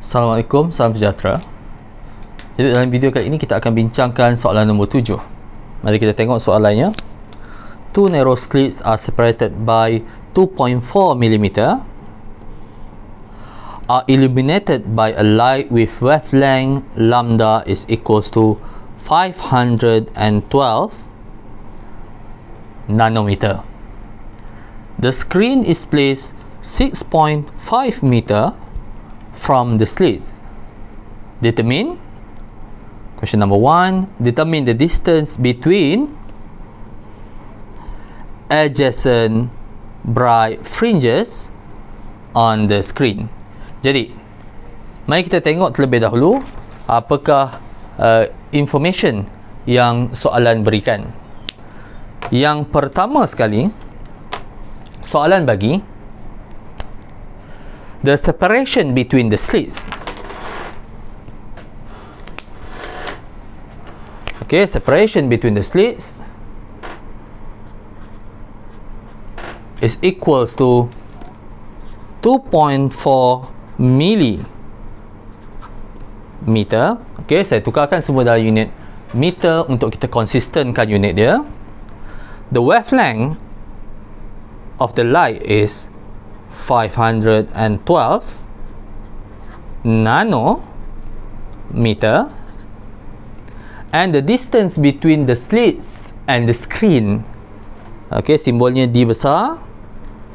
Assalamualaikum, salam sejahtera. Jadi dalam video kali ini kita akan bincangkan soalan nombor 7. Mari kita tengok soalannya. Two narrow slits are separated by 2.4 mm are illuminated by a light with wavelength lambda is equals to 512 nanometer. The screen is placed 6.5 meter from the slits. Determine, question number 1, determine the distance between adjacent bright fringes on the screen. Jadi, mari kita tengok terlebih dahulu apakah information yang soalan berikan. Yang pertama sekali, soalan bagi the separation between the slits. Okay, separation between the slits is equals to 2.4 millimeter. Okay, saya tukarkan semua dalam unit meter untuk kita konsistenkan unit dia. The wavelength of the light is 512 nanometer, and the distance between the slits and the screen, okay, simbolnya D besar,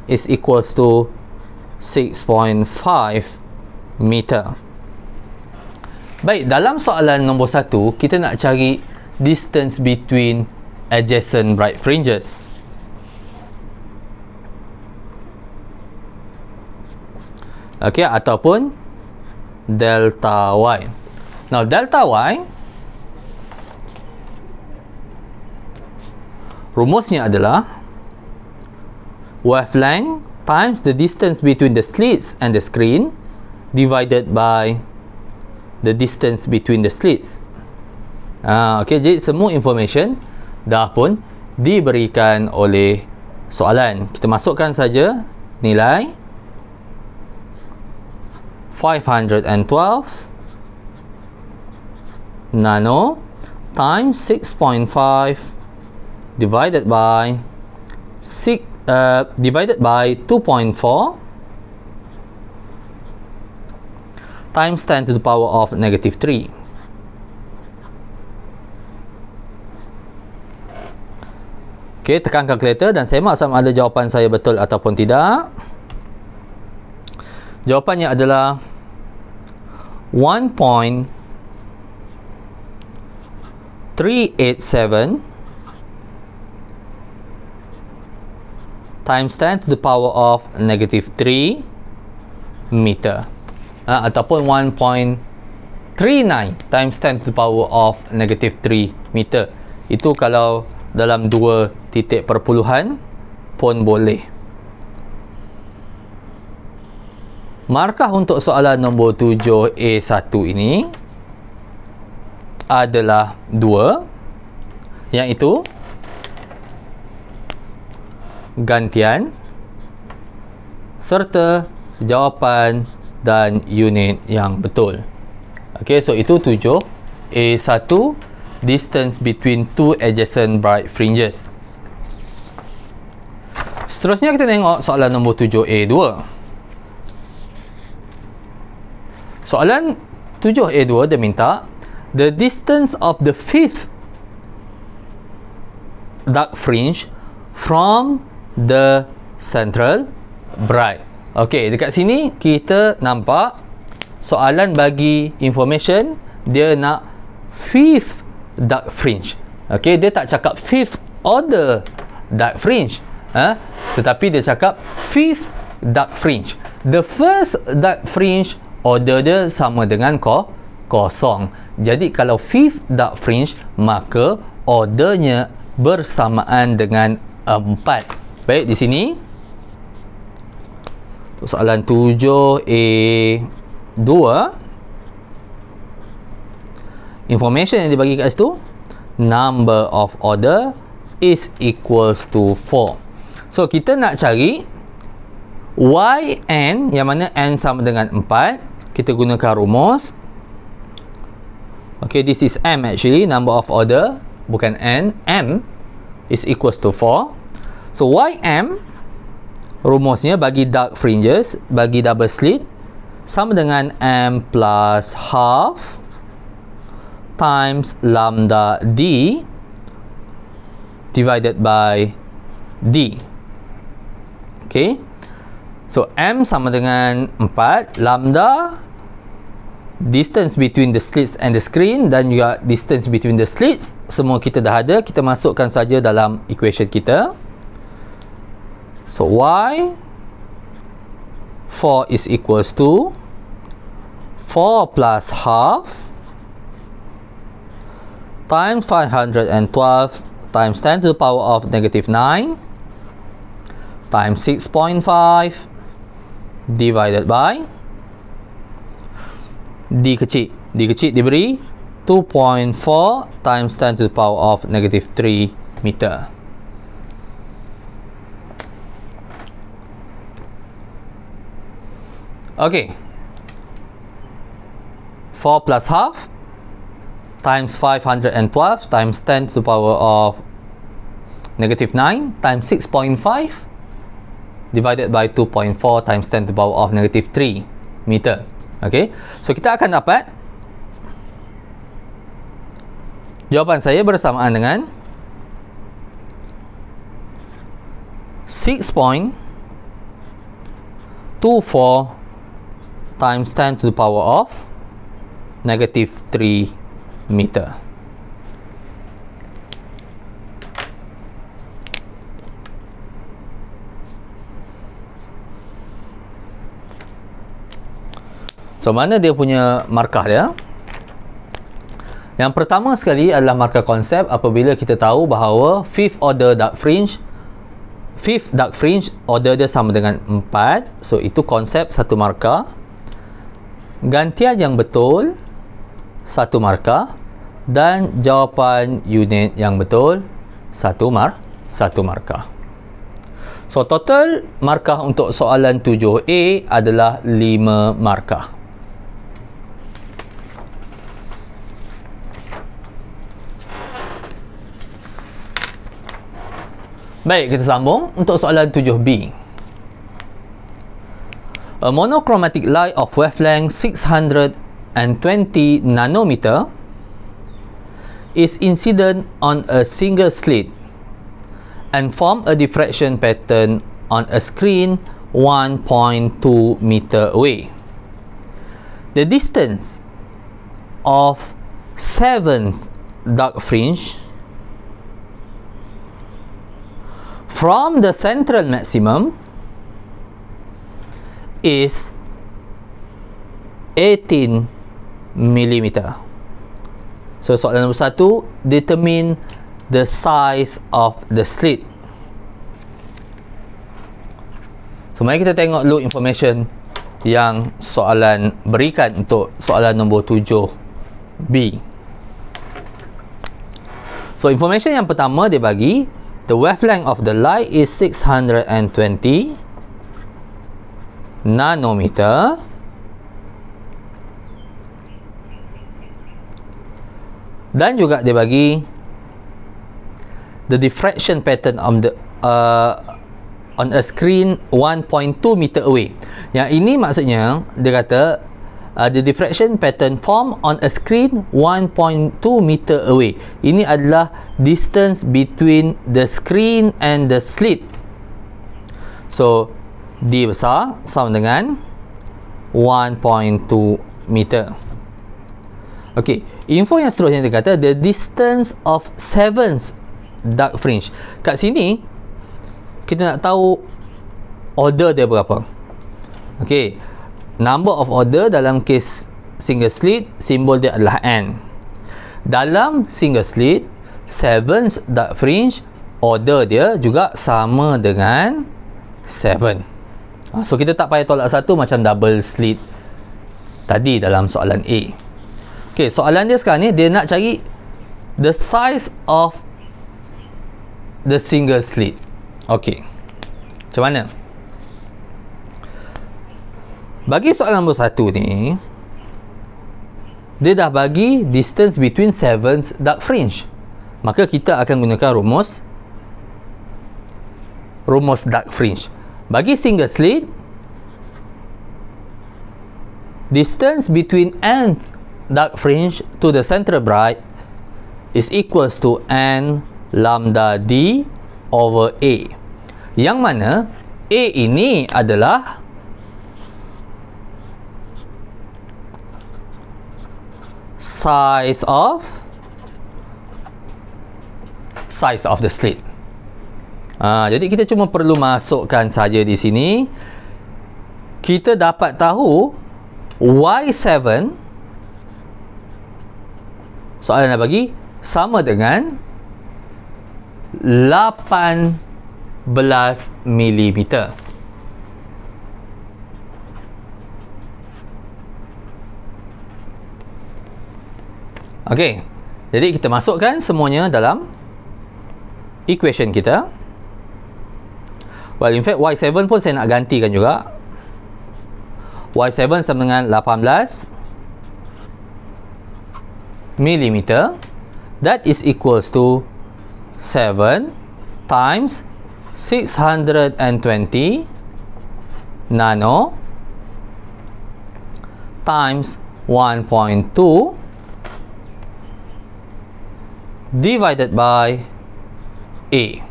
is equals to 6.5 meter. Baik, dalam soalan nombor 1 kita nak cari distance between adjacent bright fringes. Okay, ataupun delta Y. Now, delta Y rumusnya adalah wavelength times the distance between the slits and the screen divided by the distance between the slits. Okay, jadi semua information dah pun diberikan oleh soalan. Kita masukkan saja nilai 512 nano times 6.5 divided by 2.4 times 10 to the power of negative 3. Okay, tekan kalkulator dan semak sama ada jawapan saya betul ataupun tidak. Jawapannya adalah 1.387 times 10 to the power of negative 3 meter, ataupun 1.39 times 10 to the power of negative 3 meter. Itu kalau dalam 2 titik perpuluhan pun boleh. Markah untuk soalan nombor 7A1 ini adalah 2, iaitu gantian serta jawapan dan unit yang betul. Okay, so itu 7A1, distance between two adjacent bright fringes. Seterusnya kita tengok soalan nombor 7A2. Soalan 7A2 dia minta the distance of the fifth dark fringe from the central bright. Okey, dekat sini kita nampak soalan bagi information dia nak fifth dark fringe. Okey, dia tak cakap fifth order dark fringe, tetapi dia cakap fifth dark fringe. The first dark fringe order dia sama dengan kosong. Jadi kalau fifth dark fringe, maka ordernya bersamaan dengan 4. Baik, di sini soalan 7A2, information yang dibagi kat situ, number of order is equals to 4. So kita nak cari yn, yang mana n sama dengan 4, kita gunakan rumus. Okay, this is M actually, number of order, bukan N. M is equals to 4. So YM, rumusnya bagi dark fringes, bagi double slit, sama dengan M plus half times lambda D divided by D. Okay, so M sama dengan 4, lambda distance between the slits and the screen, dan juga distance between the slits, semua kita dah ada, kita masukkan saja dalam equation kita. So Y 4 is equals to 4 plus half times 512 times 10 to the power of negative 9 times 6.5 divided by D kecil. D kecil diberi 2.4 times 10 to the power of negative 3 meter. Okay, 4 plus half times 512 times 10 to the power of negative 9 times 6.5 divided by 2.4 times 10 to the power of negative 3 meter. Okay, so kita akan dapat jawapan saya bersamaan dengan 6.24 times 10 to the power of negative 3 meter. So, mana dia punya markah dia? Yang pertama sekali adalah markah konsep apabila kita tahu bahawa fifth dark fringe order dia sama dengan 4. So, itu konsep satu markah. Gantian yang betul satu markah, dan jawapan unit yang betul satu markah. So total markah untuk soalan 7A adalah 5 markah. Baik, kita sambung untuk soalan 7B. A monochromatic light of wavelength 620 nanometer is incident on a single slit and form a diffraction pattern on a screen 1.2 meter away. The distance of 7th dark fringe from the central maximum is 18 millimeter. So soalan nombor 1, determine the size of the slit. So mari kita tengok dulu information yang soalan berikan untuk soalan nombor 7B. So information yang pertama dia bagi the wavelength of the light is 620 nanometer. Dan juga dia bagi the diffraction pattern on the on a screen 1.2 meter away. Yang ini maksudnya dia kata the diffraction pattern form on a screen 1.2 meter away. Ini adalah distance between the screen and the slit. So D besar sama dengan 1.2 meter. Okey, info yang seterusnya dia kata the distance of 7th dark fringe. Kat sini kita nak tahu order dia berapa. Okey, number of order dalam case single slit, simbol dia adalah N. Dalam single slit 7th dark fringe, order dia juga sama dengan 7. So kita tak payah tolak satu macam double slit tadi dalam soalan A. Okay, soalan dia sekarang ni dia nak cari the size of the single slit. Okay, macam mana? Bagi soalan nombor 1 ni, dia dah bagi distance between 7 dark fringe. Maka kita akan gunakan rumus dark fringe. Bagi single slit, distance between nth dark fringe to the central bright is equals to n lambda d over A. Yang mana A ini adalah size of the slit. Jadi kita cuma perlu masukkan saja di sini. Kita dapat tahu Y7, soalan dah bagi, sama dengan 18 mm. Okey, jadi kita masukkan semuanya dalam equation kita. Well, in fact, Y7 pun saya nak gantikan juga. Y7 sama dengan 18 mm. That is equals to 7 times 620 nano times 1.2 divided by A.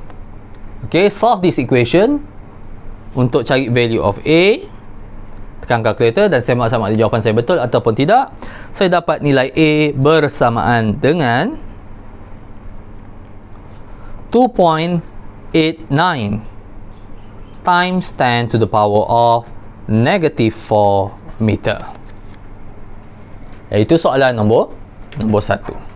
Okay, solve this equation. Untuk cari value of A, tekan calculator dan semak sama ada jawapan saya betul ataupun tidak. Saya dapat nilai A bersamaan dengan 2.89 times 10 to the power of negative 4 meter. Iaitu soalan nombor 1.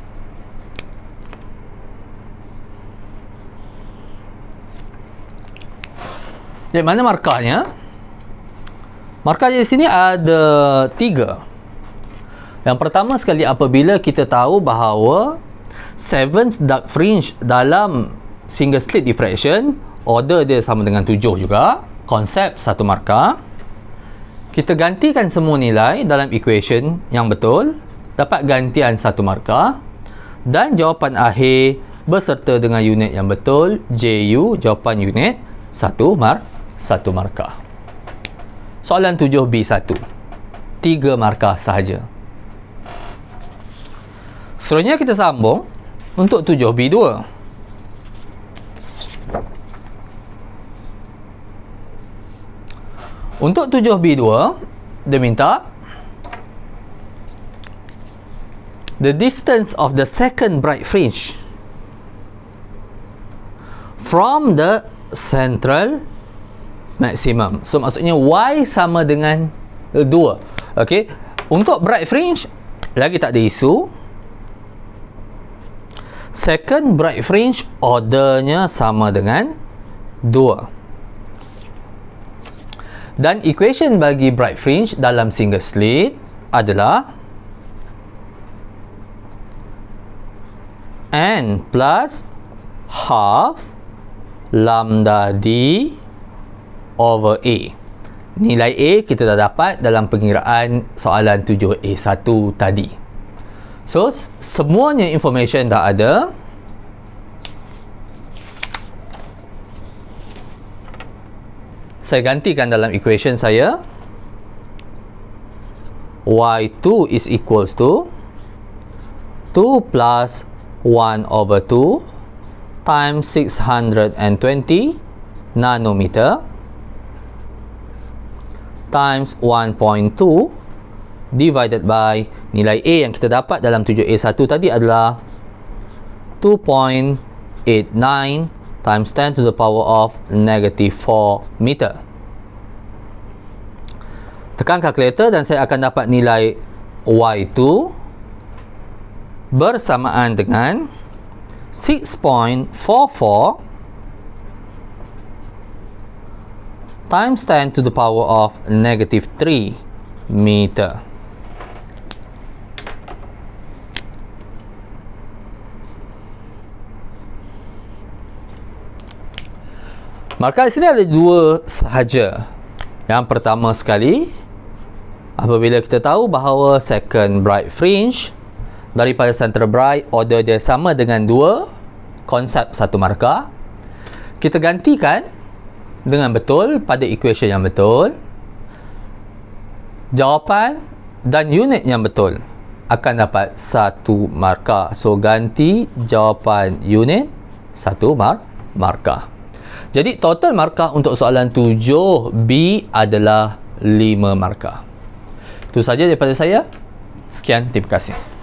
Jadi mana markahnya? Markahnya di sini ada 3. Yang pertama sekali, apabila kita tahu bahawa 7 dark fringe dalam single slit diffraction, order dia sama dengan 7 juga, konsep 1 markah. Kita gantikan semua nilai dalam equation yang betul, dapat gantian 1 markah, dan jawapan akhir beserta dengan unit yang betul, JU, jawapan unit 1 markah. Soalan 7B1, 3 markah sahaja. Seterusnya kita sambung untuk 7B2. Untuk 7B2, dia minta the distance of the second bright fringe from the central maximum. So maksudnya Y sama dengan 2. Okey, untuk bright fringe lagi tak ada isu. Second bright fringe ordernya sama dengan 2. Dan equation bagi bright fringe dalam single slit adalah n plus half lambda d over A. Nilai A kita dah dapat dalam pengiraan soalan 7A1 tadi. So, semuanya information dah ada. Saya gantikan dalam equation saya. Y2 is equals to 2 plus 1 over 2 times 620 nanometer times 1.2 divided by nilai A yang kita dapat dalam 7A1 tadi adalah 2.89 times 10 to the power of negative 4 meter. Tekan calculator dan saya akan dapat nilai Y2 bersamaan dengan 6.44 times 10 to the power of negative 3 meter. Markah di sini ada 2 sahaja. Yang pertama sekali, Apabila kita tahu bahawa second bright fringe daripada central bright order dia sama dengan 2 konsep 1 markah, kita gantikan dengan betul pada equation yang betul. Jawapan dan unit yang betul akan dapat 1 markah. So ganti jawapan unit 1 markah. Jadi total markah untuk soalan 7B adalah 5 markah. Itu saja daripada saya. Sekian, terima kasih.